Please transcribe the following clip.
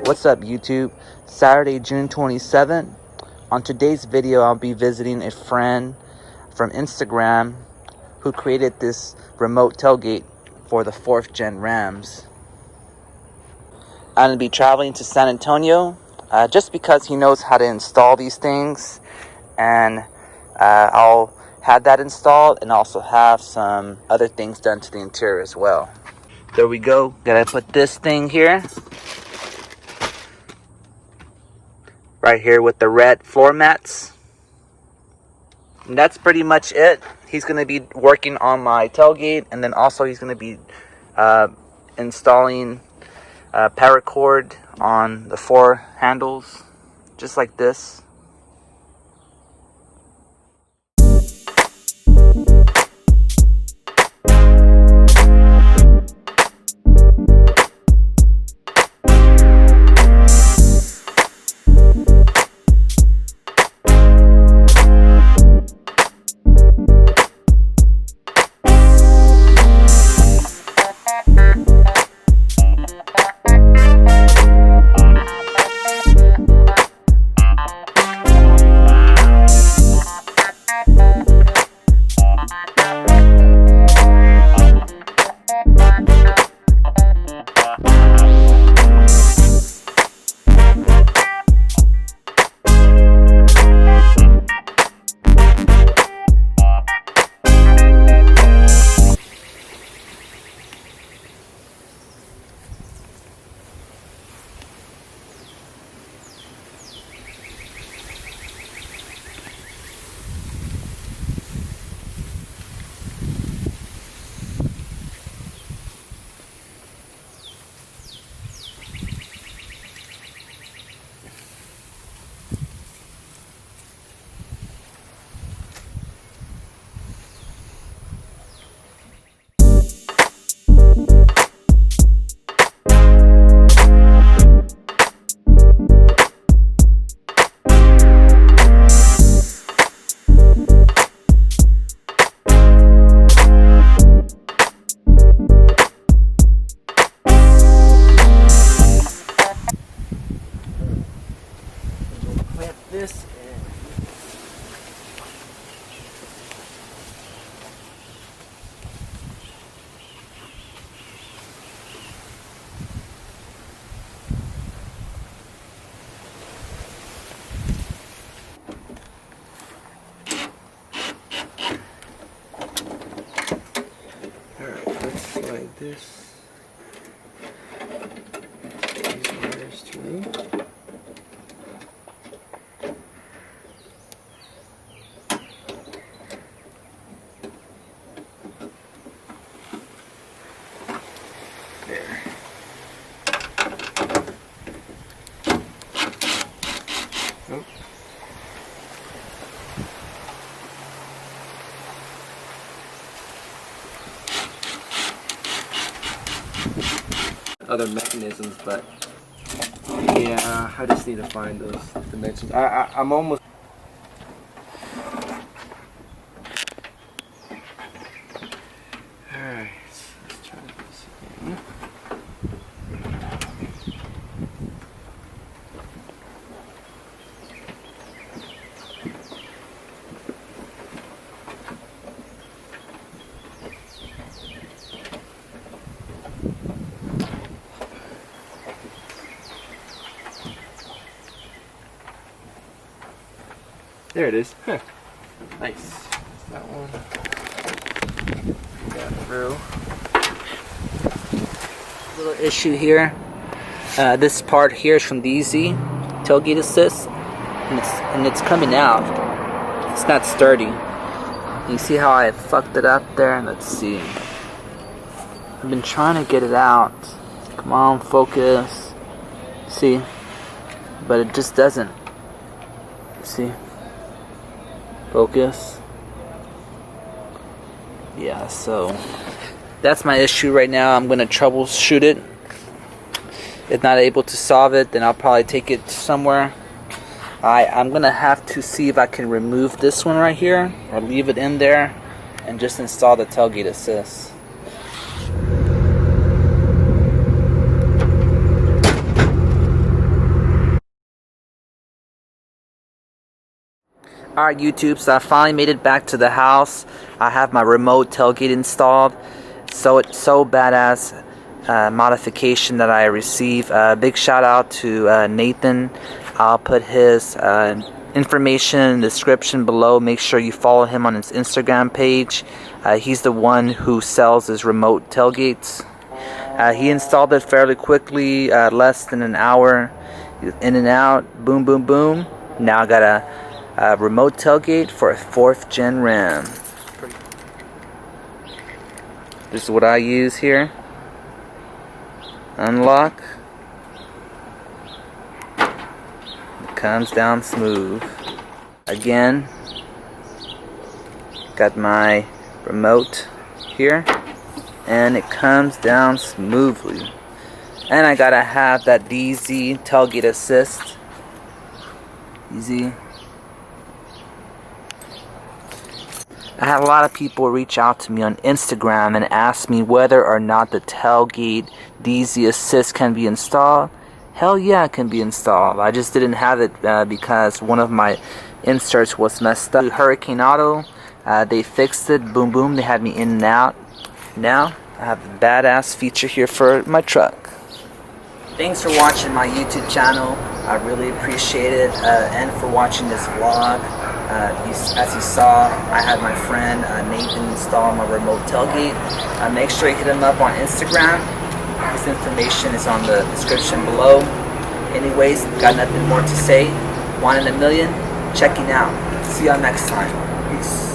What's up, YouTube? Saturday, June 27th. On today's video, I'll be visiting a friend from Instagram who created this remote tailgate for the 4th gen Rams. I'm going to be traveling to San Antonio just because he knows how to install these things, and I'll have that installed and also have some other things done to the interior as well. There we go. Gotta put this thing here. Right here with the red floor mats. And that's pretty much it. He's going to be working on my tailgate, and then also he's going to be installing paracord on the 4 handles, just like this. This alright, let's slide this. These wires through. Other mechanisms, but yeah, I just need to find those dimensions. I'm almost. Alright, let's try this again. There it is. Huh. Nice. That's that one. Got through. Little issue here. This part here is from the Easy Tailgate Assist, and it's coming out. It's not sturdy. You see how I fucked it up there? Let's see. I've been trying to get it out. Come on, focus. See? But it just doesn't. See? Focus. Yeah, so that's my issue right now. I'm gonna troubleshoot it. If not able to solve it, then I'll probably take it somewhere. I'm gonna have to see if I can remove this one right here or leave it in there and just install the tailgate assist. Alright YouTube, so I finally made it back to the house. I have my remote tailgate installed. So it's so badass modification that I received. Big shout out to Nathan. I'll put his information in the description below. Make sure you follow him on his Instagram page. He's the one who sells his remote tailgates. He installed it fairly quickly, less than an hour. In and out, boom boom boom. Now I got a remote tailgate for a 4th gen RAM. This is what I use here. Unlock. It comes down smooth. Again, got my remote here, and it comes down smoothly. And I gotta have that DZ tailgate assist. Easy. I had a lot of people reach out to me on Instagram and ask me whether or not the Tailgate DZ Assist can be installed. Hell yeah, it can be installed. I just didn't have it because one of my inserts was messed up. Hurricane Auto, they fixed it. Boom boom, they had me in and out. Now I have a badass feature here for my truck. Thanks for watching my YouTube channel. I really appreciate it, and for watching this vlog. As you saw, I had my friend Nathan install my remote tailgate. Make sure you hit him up on Instagram. His information is on the description below. Anyways, got nothing more to say. 1 in a million, checking out. See y'all next time. Peace.